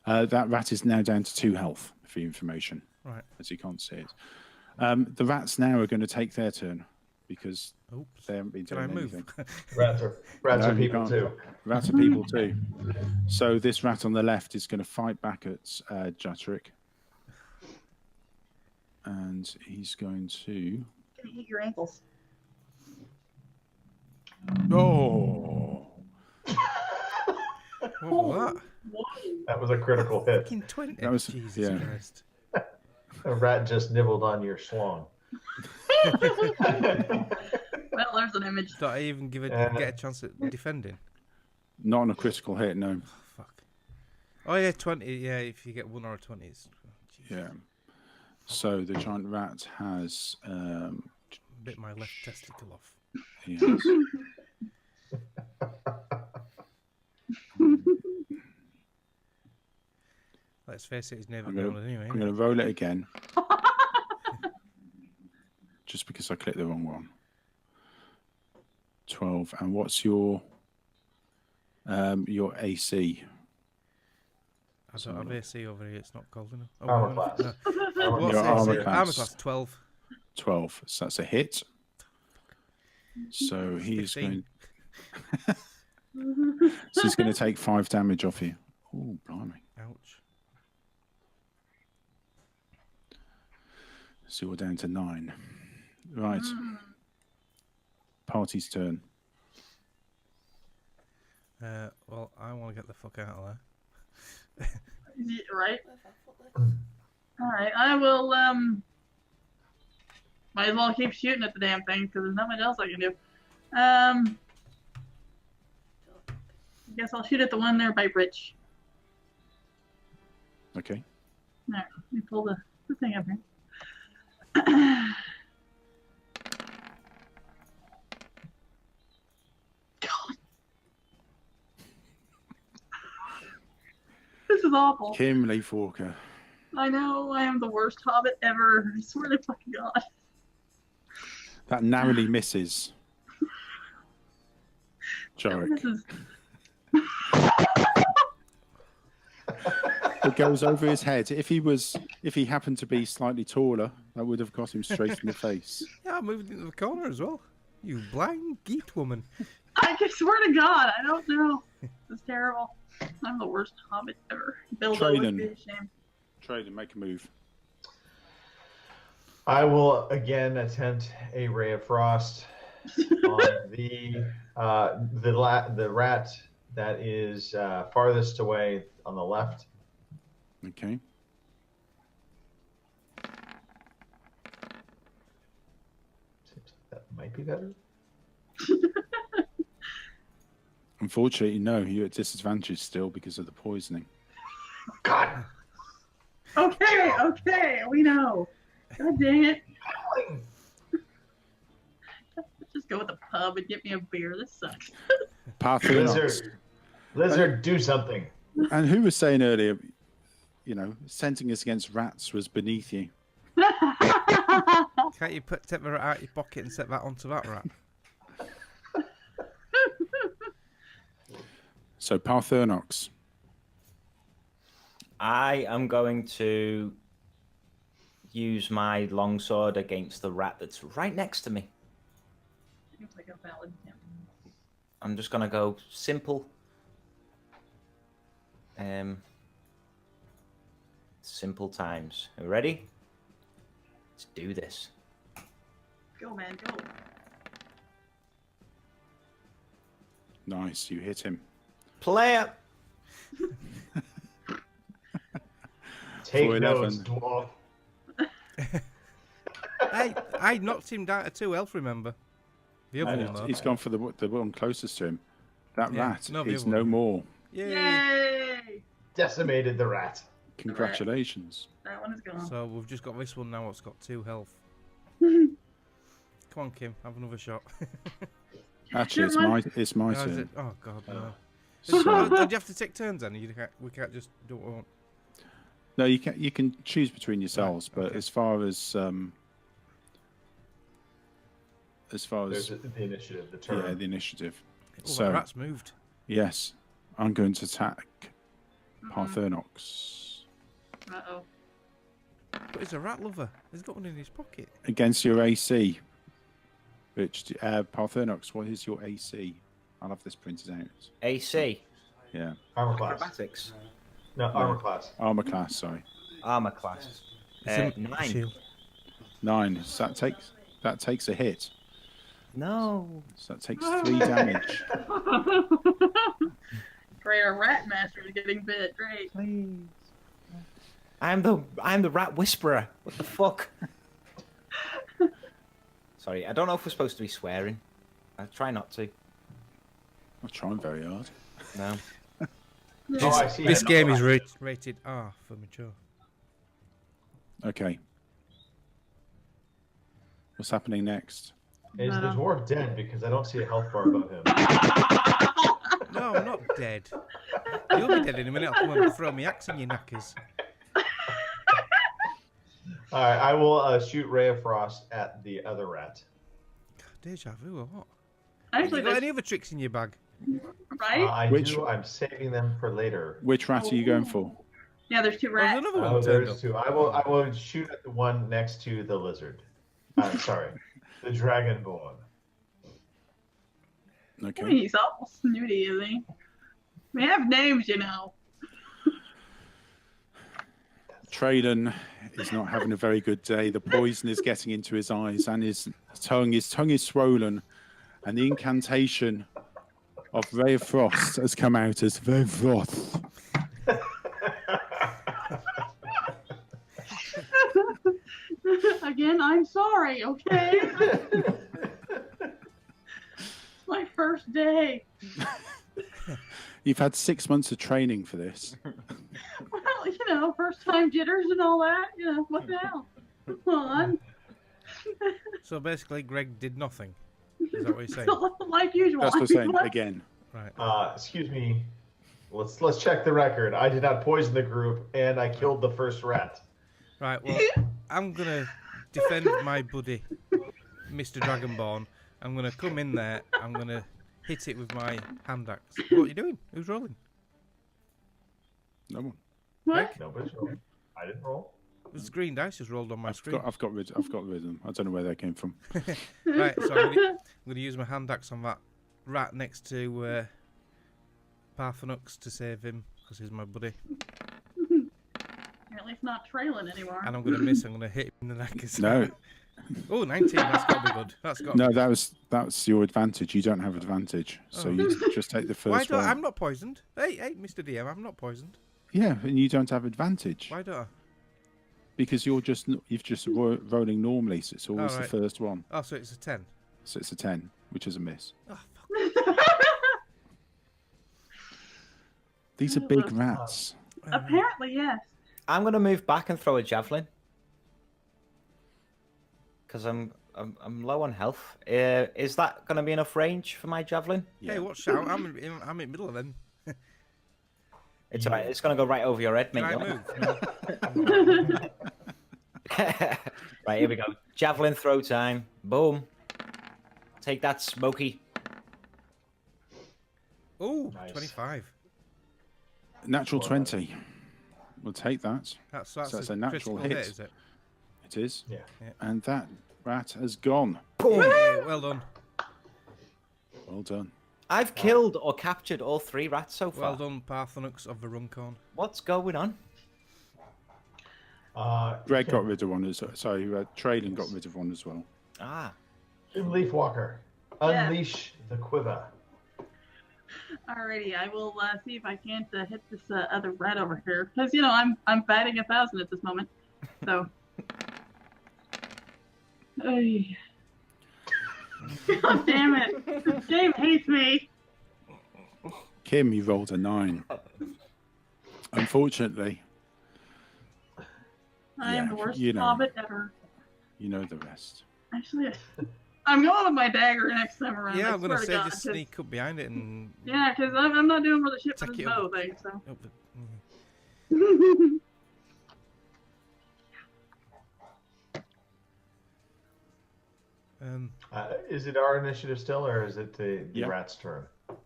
that rat is now down to 2 health for your information. Right. As you can't see it. The rats now are going to take their turn because Oops. they haven't been Can doing I move? anything. Rats No, are you people can't. too. Rats are people too. So this rat on the left is going to fight back at Jatrick. And he's going to... Can you eat your ankles? Oh! What was that? That was a critical hit. Fucking 20. That was- Jesus yeah. Christ. A rat just nibbled on your schlong. Well, there's an image. Did I even get a chance at defending? Not on a critical hit, no. Oh, fuck. Oh, yeah, 20. Yeah, if you get 1 or a 20, it's... Yeah. So the giant rat has... Bit my left testicle off. he has Let's face it, he's never I'm going gonna- anyway. I'm going to roll it again. Just because I clicked the wrong one. 12. And what's your AC? I don't have AC over here, it's not cold enough. Oh, Armor one- class. no. What's Your AC? armor class. Armor class 12. 12. So that's a hit. So he's 15. going... so he's going to take 5 damage off you. Oh, blimey. Ouch. So we're down to 9. Right. Party's turn. Well, I want to get the fuck out of there. Yeah, right? Alright, I will, might as well keep shooting at the damn thing, because there's not much else I can do. I guess I'll shoot at the one there by Bridge. Okay. Alright, let me pull the thing up here. This is awful. Kim Leaf Walker. I know I am the worst hobbit ever. I swear to fucking God. That narrowly misses. Jorik. This is... It goes over his head. If he happened to be slightly taller, that would have got him straight in the face. Yeah, I moved into the corner as well. You blind geek woman. I swear to God, I don't know. This is terrible. I'm the worst hobbit ever. Bilbo would be a shame. Trade and make a move. I will again attempt a ray of frost on the rat that is farthest away on the left. Okay. Seems like that might be better. Unfortunately, no. You're at disadvantage still because of the poisoning. God. Okay, we know. God dang it. Let's just go with the pub and get me a beer. This sucks. Parthenos. Lizard, do something. And who was saying earlier, sending us against rats was beneath you. Can't you take the rat out of your pocket and set that onto that rat? So Parthenos. I am going to use my longsword against the rat that's right next to me. Seems like a valid attempt. I'm just gonna go simple. Simple times. Are you ready? Let's do this. Go, man, go. Nice, you hit him. Player. Take 4-11. notes, dwarf. I knocked him down to 2 health, remember? The other one, though. He's gone for the one closest to him. That Yeah, rat no, the is other no one. more. Yay! Yay! Decimated the rat. Congratulations. That one is gone. So we've just got this one now that's got 2 health. Come on, Kim, have another shot. Actually, it's my No, is turn. it? Oh, God, no. So- Do you have to take turns then? We can't just do what we want. No, you can choose between yourselves, but okay. as far as There's the initiative, the turn. the initiative. Oh, So that rat's moved. yes, I'm going to attack Parthenos Uh-oh. But he's a rat lover. He's got one in his pocket. against your AC. Which Parthenos, what is your AC? I'll have this printed out. AC. Yeah, Armor class. Acrobatics. No, armor class. armor class. Sorry, Armor class. It's a 9. shield. 9. So that takes a hit. No. So that takes 3 damage. Great, our rat master is getting bit. Great. Please. I'm the rat whisperer. What the fuck? Sorry, I don't know if we're supposed to be swearing. I try not to. I'm trying very hard. No. Oh, I see. This game is rated R for mature. Okay. What's happening next? Is the dwarf dead? Because I don't see a health bar above him. No, I'm not dead. You'll be dead in a minute. I'll come and throw me axe in your knackers. All right, I will shoot Ray of Frost at the other rat. Deja vu or what? Actually, You got there's, any other tricks in your bag? right? I Which- do. I'm saving them for later. Which rat are you going for? Yeah, there's 2 There's rats. another one Oh, turned there's up. 2. I will shoot at the one next to the lizard. I'm sorry, the Dragonborn. Okay. He's all snooty, isn't he? We have names, you know. Traden is not having a very good day. The poison is getting into his eyes and his tongue is swollen, and the incantation of Ray of Frost has come out as Ray of Frost. Again, I'm sorry, okay? It's my first day. You've had 6 months of training for this. Well, you know, first time jitters and all that. You know, what the hell? Come on. So basically, Greg did nothing. Is that what you're saying? So, like usual. That's what I'm saying again. Right. Excuse me. Let's check the record. I did not poison the group, and I killed the first rat. Right. Well, I'm gonna defend my buddy, Mr. Dragonborn. I'm gonna come in there. I'm gonna hit it with my hand axe. What are you doing? Who's rolling? No one. What? Nobody's rolling. I didn't roll. There's green dice just rolled on my screen. I've got rid of them. I don't know where they came from. Right. So I'm gonna use my hand axe on that rat next to Parthenux to save him because he's my buddy. Or at least not trailing anymore. And I'm gonna miss. I'm gonna hit him in the neck. No. Oh, 19. That's got to be good. That's got. No, that's your advantage. You don't have advantage, so you just take the first Why don't one. I'm not poisoned? Hey, Mr. DM, I'm not poisoned. Yeah, and you don't have advantage Why don't I? because you're just rolling normally, so it's always the right. first one. Oh, so it's a 10. So it's a 10, which is a miss. Oh, fuck. These are big rats. Apparently, yes. I'm gonna move back and throw a javelin because I'm low on health. Is that gonna be enough range for my javelin? Hey, watch out! I'm in the middle of them. It's alright. It's gonna go right over your head, mate. Can I move? No. Right, here we go. Javelin throw time. Boom. Take that, Smokey. Ooh, Nice. 25. Natural 20. We'll take that. That's a natural critical hit. is it? It is. Yeah. And that rat has gone. Boom. Hey, well done. Well done. I've killed or captured all 3 rats so far. Well done, Parthenux of the Runcorn. What's going on? Greg got rid of one as well. Sorry, Traylon got rid of one as well. Ah. Leafwalker, Yeah. unleash the quiver. Alrighty, I will see if I can't hit this other rat over here, because I'm batting 1,000 at this moment. So, Ay. God damn it! This game hates me. Kim, you rolled a 9. Unfortunately, I am Yeah, the worst you know. hobbit ever. you know the rest. Actually, I'm going with my dagger next time around. Yeah, I I'm gonna swear to say God, just 'cause- sneak up behind it and. Yeah, because I'm not doing for the shit for Take this it bow up. thing. So. Up the- Is it our initiative still, or is it the Yeah. rat's turn? All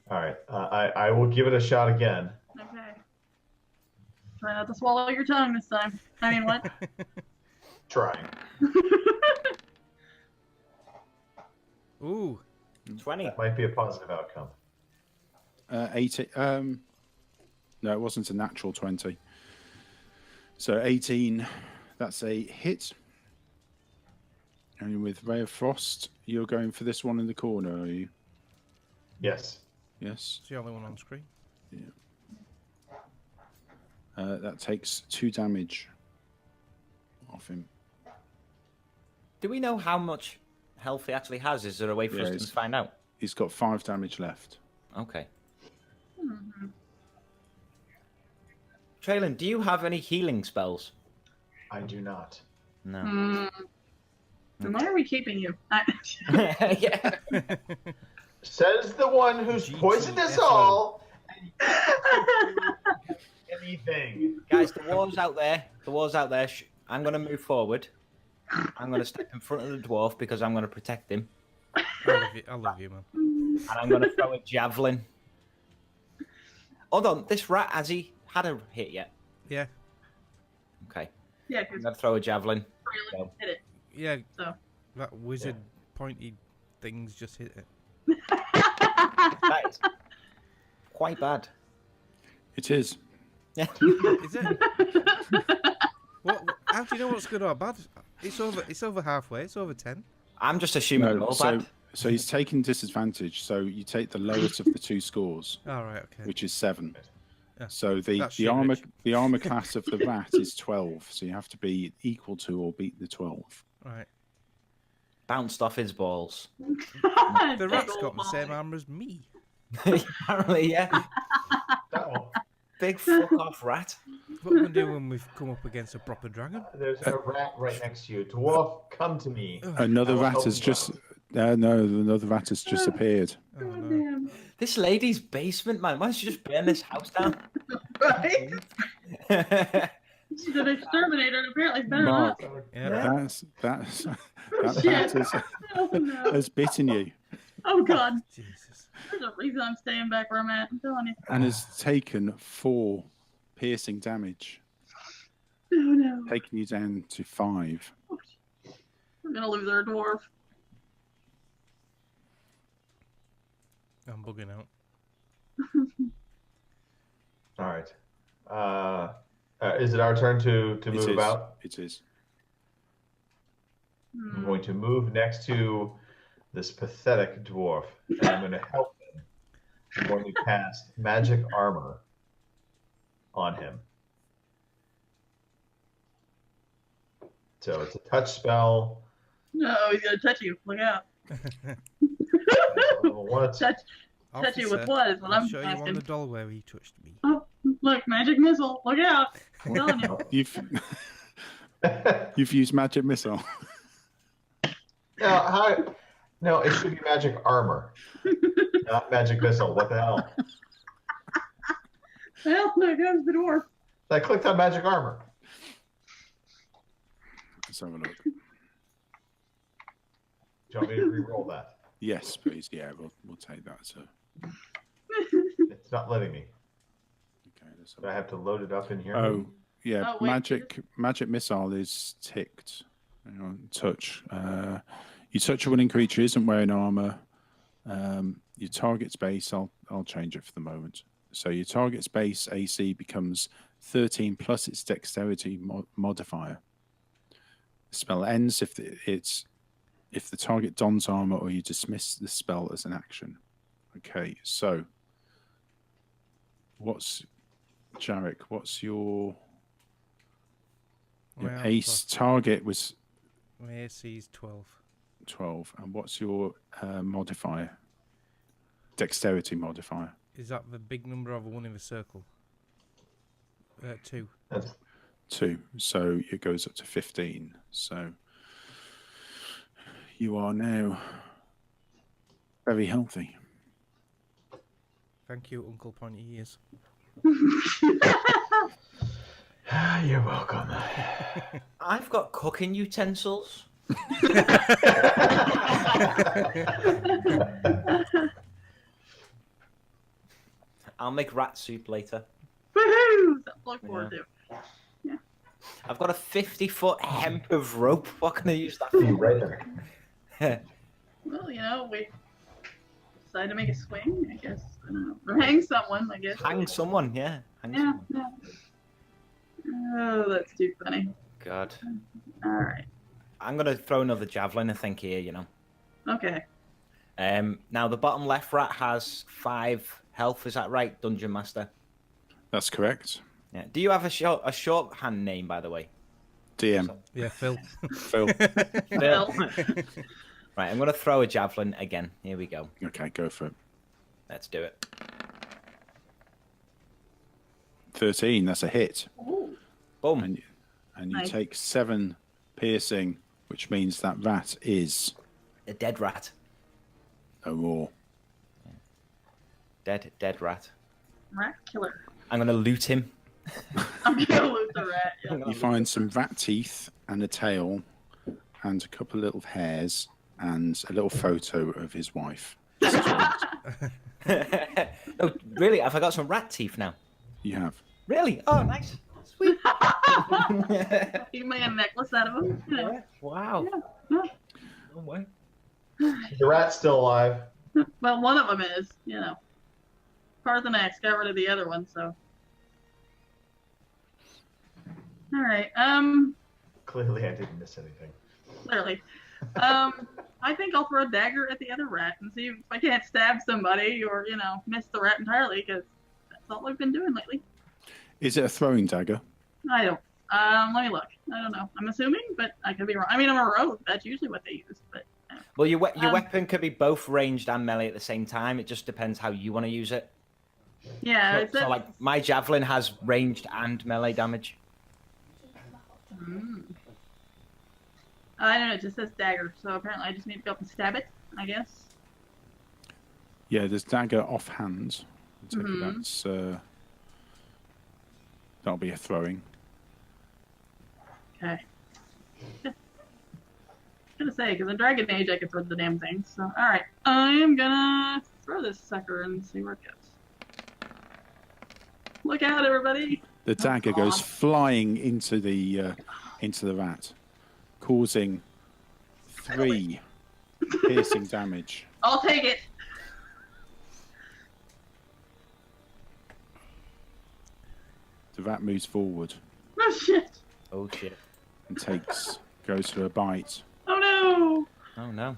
right, I will give it a shot again. Okay. Try not to swallow your tongue this time. I mean, what? Trying. Ooh, 20. That might be a positive outcome. 80. No, it wasn't a natural 20. So 18. That's a hit. And with Ray of Frost, you're going for this one in the corner, are you? Yes. Yes. it's the only one on screen. That takes 2 damage off him. Do we know how much health he actually has? Is there a way for us Yes. to find out? He's got 5 damage left. Okay. Mhm. Traylon, do you have any healing spells? I do not. No. Then why are we keeping you? Yeah. Says the one who's poisoned us all. Anything. Guys, the war's out there. The war's out there. I'm going to move forward. I'm going to step in front of the dwarf because I'm going to protect him. I love you, man. And I'm going to throw a javelin. Hold on. This rat, has he had a hit yet? Yeah, Okay. Yeah, I'm because going to throw a javelin. really hit it. yeah. So. That wizard pointy things just hit it. That is quite bad. It is. Yeah. Is it? What? How do you know what's good or bad? It's over. It's over halfway. It's over 10. I'm just assuming No, all so, bad. so he's taking disadvantage. So you take the lowest of the 2 scores, All right. Okay. which is 7. Yeah. So the That's armor shit, Rich. the armor class of the rat is 12. So you have to be equal to or beat the 12. Right. Bounced off his balls. The rat's Big got old the same ball. armor as me. Apparently, yeah. That one. Big fuck off rat. What are we going to do when we've come up against a proper dragon? There's a rat right next to you. Dwarf, come to me. Another I will rat help has you just. out. No, another rat has just appeared. Oh, God no. damn. This lady's basement, man. Why don't you just burn this house down? Right? She's an exterminator and apparently it's better than us. Mark, Yeah. that Shit. rat Oh, no. has bitten you Oh, God. Jesus. There's a reason I'm staying back where I'm at. I'm telling you. and has taken 4 piercing damage, Oh, no. taking you down to 5. We're going to lose our dwarf. I'm bugging out. All right. Is it our turn to It move is. about? It is. I'm going to move next to this pathetic dwarf, and I'm going to help him. I'm going to cast magic armor on him. So it's a touch spell. No, he's going to touch you. Look out. Level 1. Touch you with what is what I'll I'm show you on asking. the doll where he touched me. Oh, look, magic missile. Look out. I'm telling you. You've used magic missile. No, it should be magic armor, not magic missile. What the hell? Well, there goes the dwarf. I clicked on magic armor. Let's have a look. Do you want me to re-roll that? Yes, please. Yeah, we'll take that. So It's not letting me. okay. Let's have Do I have to load it up in here? Oh, yeah. Oh, wait. Magic missile is ticked. Hang on, touch. You touch a winning creature isn't wearing armor. Your target's base. I'll change it for the moment. So your target's base AC becomes 13 plus its dexterity modifier. The spell ends if the target dons armor or you dismiss the spell as an action. Okay, so Jarek? What's your Well, ace target was My AC is 12. 12, and what's your modifier? Dexterity modifier. Is that the big number of a 1 in the circle? 2. That's 2, so it goes up to 15. So you are now very healthy. Thank you, Uncle Pointy Ears. You're welcome. I've got cooking utensils. I'll make rat soup later. Woohoo! Something to look forward to. I've got a 50-foot hemp of rope. What can I use that for? Right there. Well, you know, we decide to make a swing, I guess. I don't know. Or hang someone, I guess. Hang someone, yeah. Hang Yeah, someone. yeah. Oh, that's too funny. God. All right. I'm going to throw another javelin, I think, here, you know. Okay. Now, the bottom left rat has 5 health. Is that right, Dungeon Master? That's correct. Yeah. Do you have a shorthand name, by the way? DM. Yeah, Phil. Phil. Phil. Right, I'm going to throw a javelin again. Here we go. Okay, go for it. Let's do it. 13, that's a hit. Ooh. Boom. And you Nice. take 7 piercing, which means that rat is A dead rat. no more. Dead rat. Rat killer. I'm going to loot him. I'm gonna loot the rat. Yeah. You find some rat teeth and a tail and a couple of little hairs and a little photo of his wife. No, really? Have I got some rat teeth now? You have. Really? Oh, nice. Sweet. You made a necklace out of him. You know. Wow. Yeah. No way. The rat's still alive. Well, one of them is, you know. Parthenax got rid of the other one, so. All right. Clearly, I didn't miss anything. Clearly. I think I'll throw a dagger at the other rat and see if I can't stab somebody or, you know, miss the rat entirely, because that's all we've been doing lately. Is it a throwing dagger? I don't. Let me look. I don't know. I'm assuming, but I could be wrong. I mean, I'm a rogue. That's usually what they use, but. Well, your weapon could be both ranged and melee at the same time. It just depends how you want to use it. Yeah, So, it says, so, like, my javelin has ranged and melee damage. I don't know, it just says dagger, so apparently I just need to go up and stab it, I guess. Yeah, there's dagger offhand. I take it that's that'll be a throwing. Okay. Gonna say, because in Dragon Age I could throw the damn thing, so alright. I am gonna throw this sucker and see where it goes. Look out, everybody! The dagger goes flying into the rat, causing 3 piercing damage. I'll take it! The rat moves forward Oh shit! Oh shit. and goes for a bite. Oh no! Oh no.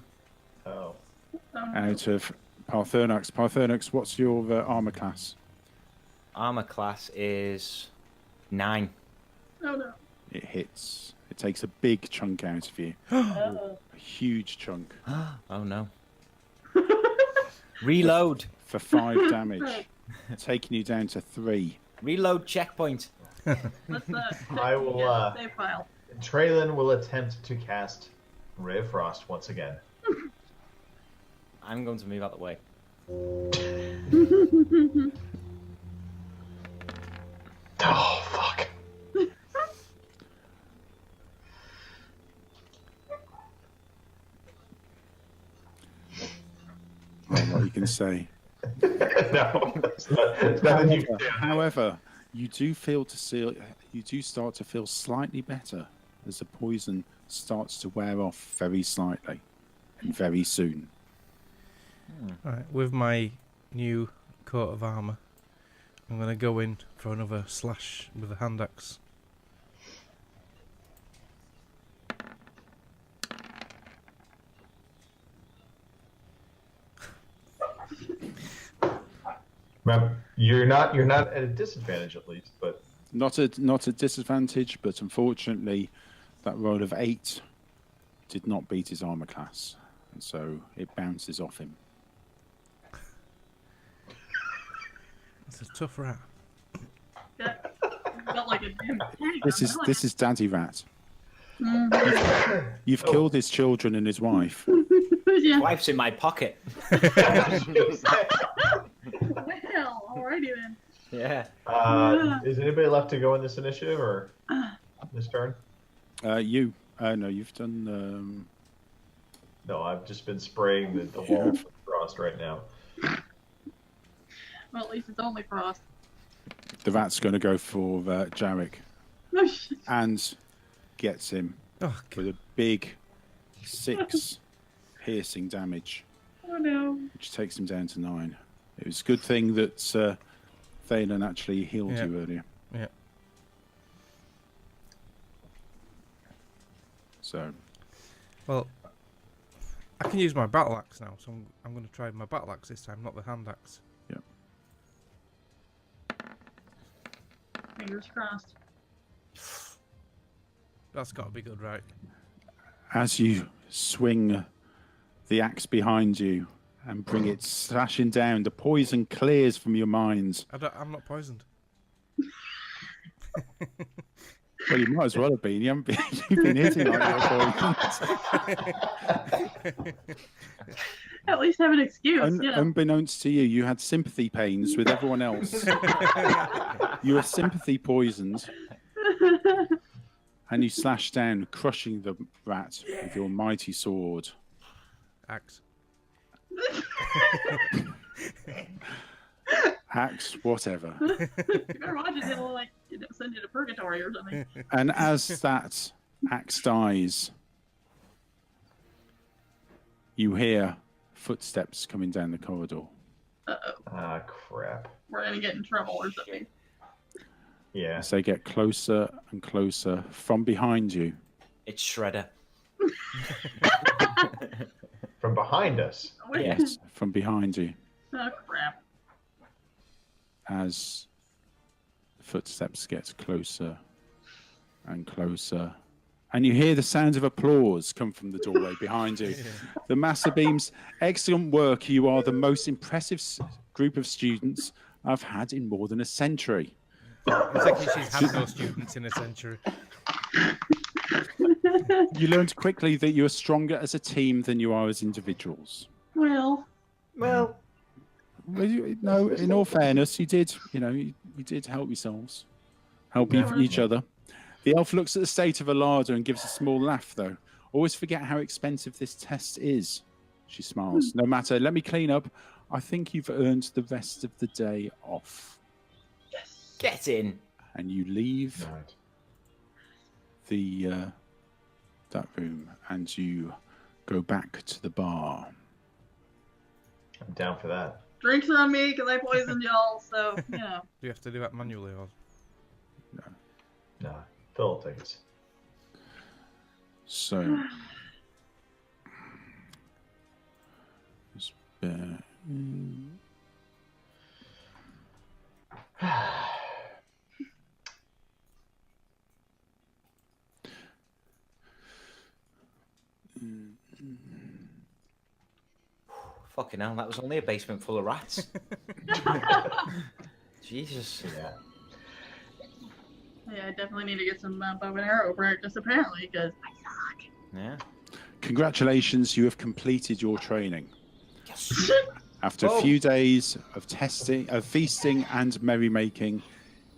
Oh. Oh, no. Out of Parthenox. Parthenox, what's your armor class? Armor class is 9. Oh no. It hits. It takes a big chunk out of you. Oh. A huge chunk. Oh no. Reload. For 5 damage. Taking you down to 3. Reload checkpoint. Let's I will, yeah, save file. Traylon will attempt to cast Ray of Frost once again. I'm going to move out the way. Oh, fuck. Well, what you can say. No, it's nothing you can do. However, you do start to feel slightly better as the poison starts to wear off very slightly and very soon. Alright, with my new coat of armour, I'm going to go in for another slash with a hand axe. You're not at a disadvantage at least, but Not a disadvantage, but unfortunately, that roll of 8 did not beat his armor class, and so it bounces off him. It's a tough rat. Yeah. Felt like a damn tank. This is Daddy Rat. You've killed his children and his wife. Yeah. Wife's in my pocket. Well, alrighty then. Yeah. is anybody left to go in this initiative or this turn? No, you've done. No, I've just been spraying the wall with frost right now. Well, at least it's only frost. The rat's going to go for Jarek Oh shit. and gets him Oh, with a big 6 piercing damage, Oh no. which takes him down to 9. It was a good thing that Thalen actually healed Yeah. you earlier. yeah. So, Well, I can use my battle axe now, so I'm going to try my battle axe this time, not the hand axe. yeah. Fingers crossed. That's got to be good, right? As you swing the axe behind you and bring it slashing down, the poison clears from your minds. I'm not poisoned. Well, you might as well have been. You haven't been. You've been hitting like you're At least have an excuse, you know. Unbeknownst to you, you had sympathy pains with everyone else. You were sympathy poisoned, and you slashed down, crushing the rat with your mighty sword. Axe. Axe, whatever. You better watch it, it'll like send you to purgatory or something. And as that axe dies, you hear footsteps coming down the corridor. Uh-oh. Ah, crap. We're gonna get in trouble or something. Yeah. As they get closer and closer from behind you. It's Shredder. From behind us. Wait. Yes, from behind you. Oh crap. As the footsteps get closer and closer. And you hear the sounds of applause come from the doorway behind you. The Master Beams, excellent work. You are the most impressive group of students. I've had in more than a century. Exactly, she's had no students in a century. You learned quickly that you are stronger as a team than you are as individuals. Well, Well, no, in all fairness, you did, you did help yourselves. Help each other. The elf looks at the state of her larder and gives a small laugh, though. Always forget how expensive this test is. She smiles. No matter, let me clean up. I think you've earned the rest of the day off. Yes. Get in. And you leave the that room and you go back to the bar. I'm down for that. drinks on me because I poisoned y'all, so, you know. Do you have to do that manually or? No, Phil will take us. So. Fucking hell, that was only a basement full of rats. Jesus. Yeah. Yeah, I definitely need to get some bow and arrow practice, apparently, because I suck. Yeah. Congratulations, you have completed your training. Yes. After a few days of feasting and merrymaking,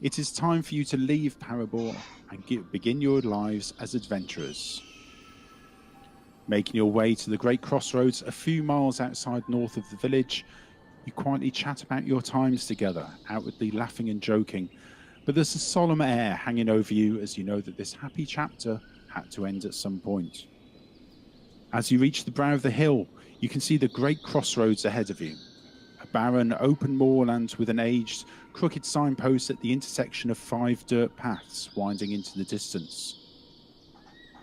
it is time for you to leave Parabor and begin your lives as adventurers. Making your way to the great crossroads a few miles outside north of the village, you quietly chat about your times together, outwardly laughing and joking, but there's a solemn air hanging over you as you know that this happy chapter had to end at some point. As you reach the brow of the hill, you can see the great crossroads ahead of you. A barren, open moorland with an aged, crooked signpost at the intersection of 5 dirt paths winding into the distance.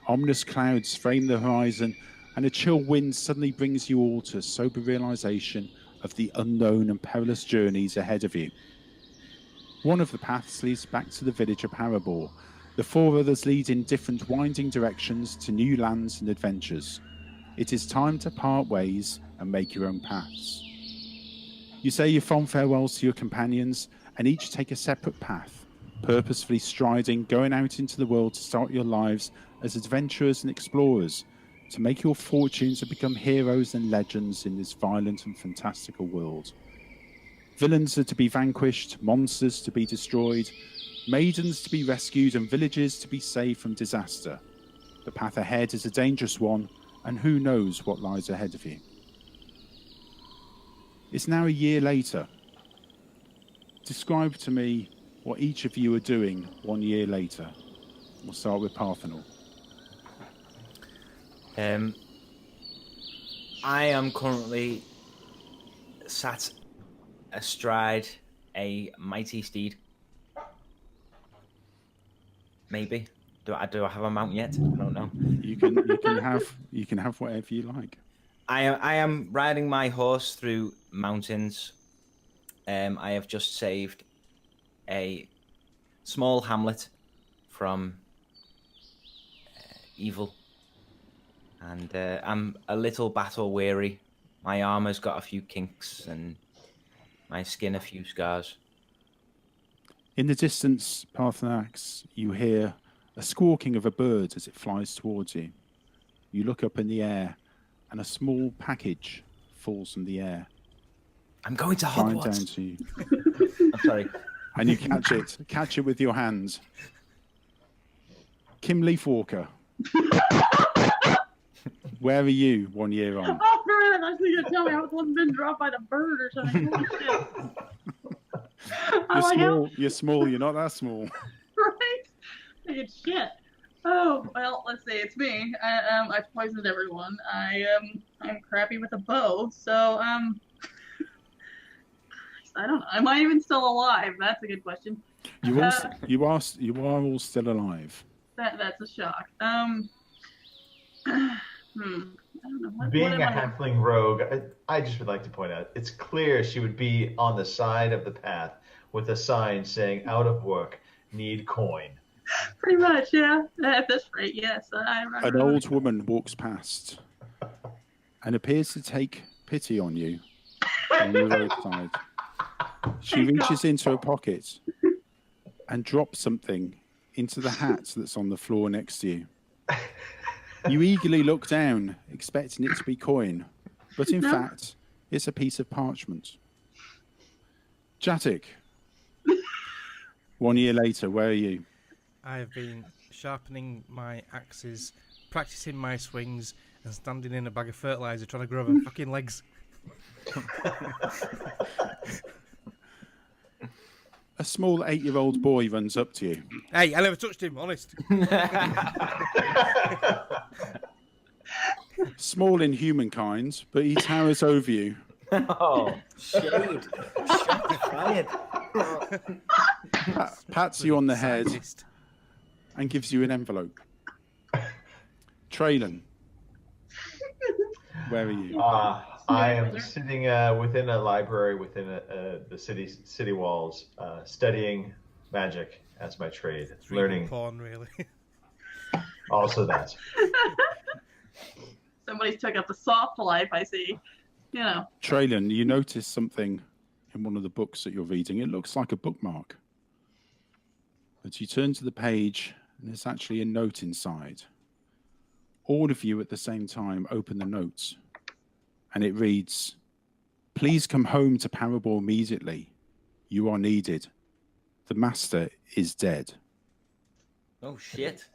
Ominous clouds frame the horizon, and a chill wind suddenly brings you all to a sober realization of the unknown and perilous journeys ahead of you. One of the paths leads back to the village of Parabor. The 4 others lead in different winding directions to new lands and adventures. It is time to part ways and make your own paths. You say your fond farewells to your companions and each take a separate path, purposefully striding, going out into the world to start your lives as adventurers and explorers, to make your fortunes and become heroes and legends in this violent and fantastical world. Villains are to be vanquished, monsters to be destroyed, maidens to be rescued, and villages to be saved from disaster. The path ahead is a dangerous one, and who knows what lies ahead of you. It's now a year later. Describe to me what each of you are doing 1 year later. We'll start with Parthenol. I am currently sat astride a mighty steed. Maybe. Do I have a mount yet? I don't know. You can have whatever you like. I am riding my horse through mountains. I have just saved a small hamlet from evil. And I'm a little battle weary. My armor's got a few kinks and my skin a few scars. In the distance, Parthenax, you hear a squawking of a bird as it flies towards you. You look up in the air, and a small package falls from the air. I'm going to flying Hogwarts. Down to you. I'm sorry. And you catch it with your hands. Kim Leafwalker. Where are you 1 year on? Oh, man, I was going to tell me I was been dropped by the bird or something. Holy shit. You're small, you're not that small. Right? Like shit. Oh, well, let's see, it's me. I poisoned everyone. I'm crappy with a bow, so, I don't know. Am I even still alive? That's a good question. You are all still alive. That's a shock. I don't know. Being a halfling rogue, I just would like to point out, it's clear she would be on the side of the path with a sign saying "out of work, need coin." Pretty much, yeah. At this rate, yes. An old woman walks past and appears to take pity on you on the roadside. She reaches into her pocket and drops something into the hat that's on the floor next to you. You eagerly look down, expecting it to be coin, but in fact, it's a piece of parchment. Jatik, 1 year later, where are you? I have been sharpening my axes, practicing my swings, and standing in a bag of fertilizer trying to grow my fucking legs. A small 8-year-old boy runs up to you. Hey, I never touched him, honest. Small in humankind, but he towers over you. Oh, shade. Shots fired. Pats you on the head Scientist. and gives you an envelope. Traylon, where are you? I am sitting within a library within the city walls, studying magic as my trade, It's reading learning porn, really. also that. Somebody's took up the soft life, I see. You know. Traylon, you notice something in one of the books that you're reading. It looks like a bookmark. But you turn to the page, and there's actually a note inside. All of you at the same time open the note, and it reads, "Please come home to Parable immediately. You are needed. The master is dead." Oh, shit.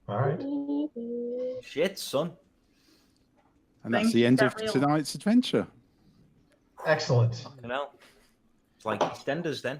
All right. Shit, son. And that's Thank the you, end of Gabriel. tonight's adventure. Excellent. Fucking hell. It's like EastEnders then.